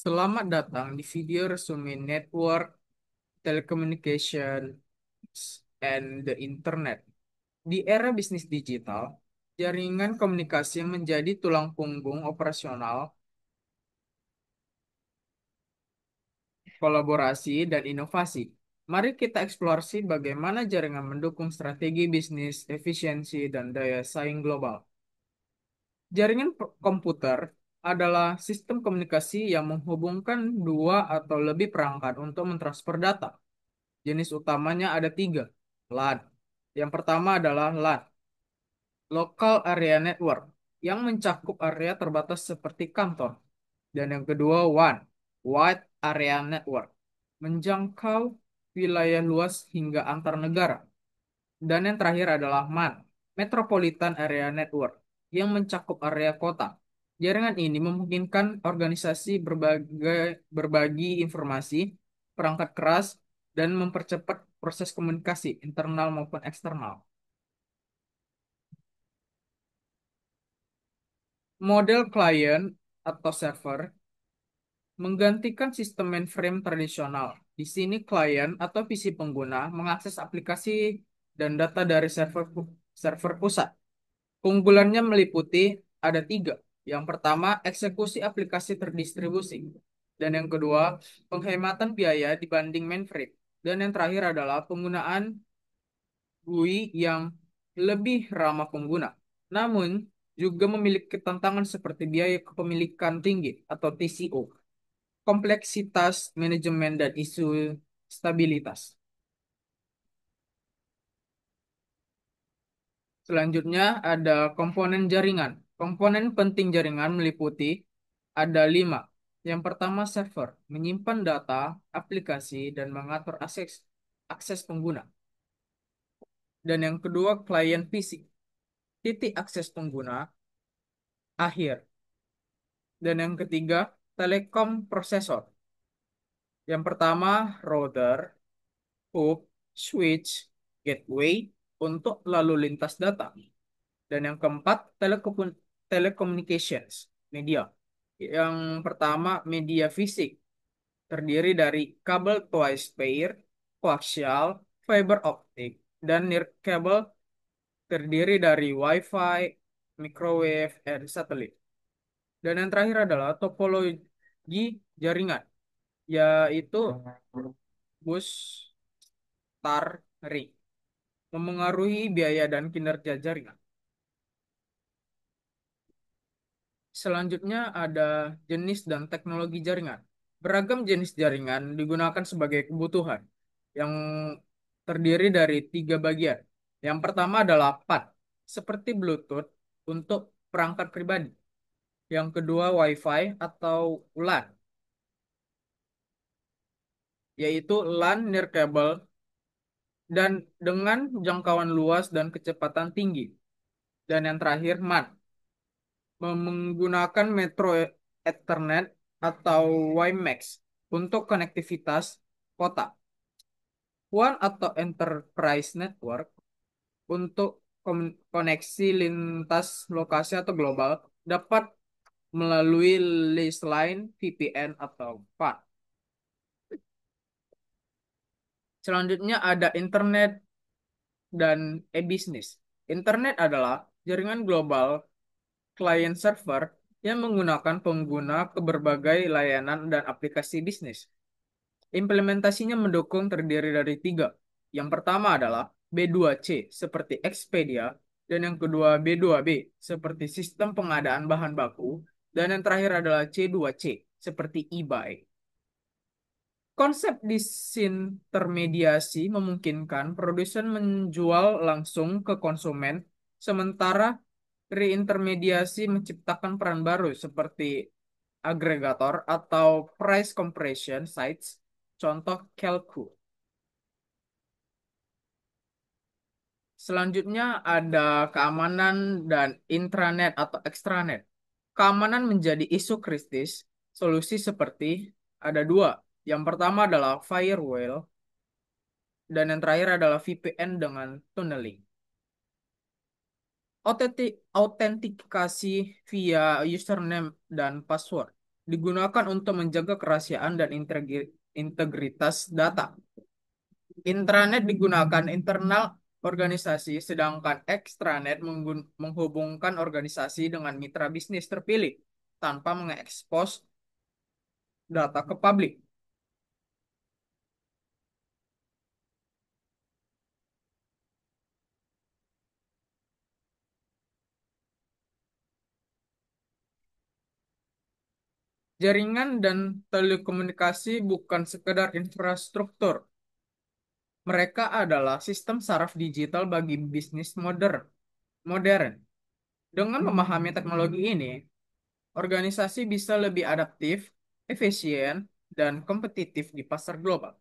Selamat datang di video resume Network, Telecommunication, and the Internet. Di era bisnis digital, jaringan komunikasi menjadi tulang punggung operasional, kolaborasi, dan inovasi. Mari kita eksplorasi bagaimana jaringan mendukung strategi bisnis, efisiensi, dan daya saing global. Jaringan komputer adalah sistem komunikasi yang menghubungkan dua atau lebih perangkat untuk mentransfer data. Jenis utamanya ada tiga. LAN. Yang pertama adalah LAN, Local Area Network, yang mencakup area terbatas seperti kantor. Dan yang kedua WAN, Wide Area Network, menjangkau wilayah luas hingga antar negara. Dan yang terakhir adalah MAN, Metropolitan Area Network, yang mencakup area kota. Jaringan ini memungkinkan organisasi berbagi informasi, perangkat keras, dan mempercepat proses komunikasi internal maupun eksternal. Model klien atau server menggantikan sistem mainframe tradisional. Di sini klien atau PC pengguna mengakses aplikasi dan data dari server pusat. Keunggulannya meliputi ada tiga. Yang pertama, eksekusi aplikasi terdistribusi. Dan yang kedua, penghematan biaya dibanding mainframe. Dan yang terakhir adalah penggunaan GUI yang lebih ramah pengguna. Namun, juga memiliki tantangan seperti biaya kepemilikan tinggi atau TCO, kompleksitas manajemen, dan isu stabilitas. Selanjutnya ada komponen jaringan. Komponen penting jaringan meliputi ada lima. Yang pertama server, menyimpan data, aplikasi, dan mengatur akses pengguna. Dan yang kedua klien fisik, titik akses pengguna akhir. Dan yang ketiga telekom prosesor. Yang pertama router, hub, switch, gateway untuk lalu lintas data. Dan yang keempat, telecommunications, media. Yang pertama, media fisik, terdiri dari kabel twice pair, koaksial, fiber optik, dan nirkabel terdiri dari Wi-Fi, microwave, dan satelit. Dan yang terakhir adalah topologi jaringan, yaitu bus tar ring, memengaruhi biaya dan kinerja jaringan. Selanjutnya ada jenis dan teknologi jaringan. Beragam jenis jaringan digunakan sebagai kebutuhan yang terdiri dari tiga bagian. Yang pertama adalah PAD, seperti Bluetooth untuk perangkat pribadi. Yang kedua Wi-Fi atau LAN, yaitu LAN near cable dan dengan jangkauan luas dan kecepatan tinggi. Dan yang terakhir MAN, menggunakan Metro Ethernet atau WiMAX untuk konektivitas kota. WAN atau Enterprise Network untuk koneksi lintas lokasi atau global dapat melalui list line, VPN, atau PAN. Selanjutnya ada internet dan e-business. Internet adalah jaringan global client server yang menggunakan pengguna ke berbagai layanan dan aplikasi bisnis. Implementasinya mendukung terdiri dari tiga. Yang pertama adalah B2C seperti Expedia, dan yang kedua B2B seperti sistem pengadaan bahan baku, dan yang terakhir adalah C2C seperti eBay. Konsep disintermediasi memungkinkan produsen menjual langsung ke konsumen, sementara reintermediasi menciptakan peran baru seperti agregator atau price compression sites, contoh Kelku. Selanjutnya ada keamanan dan intranet atau extranet. Keamanan menjadi isu kritis. Solusi seperti ada dua. Yang pertama adalah firewall dan yang terakhir adalah VPN dengan tunneling. Autentikasi via username dan password. digunakan untuk menjaga kerahasiaan dan integritas data. Intranet digunakan internal organisasi, sedangkan extranet menghubungkan organisasi dengan mitra bisnis terpilih tanpa mengekspos data ke publik. Jaringan dan telekomunikasi bukan sekedar infrastruktur. Mereka adalah sistem saraf digital bagi bisnis modern. Dengan memahami teknologi ini, organisasi bisa lebih adaptif, efisien, dan kompetitif di pasar global.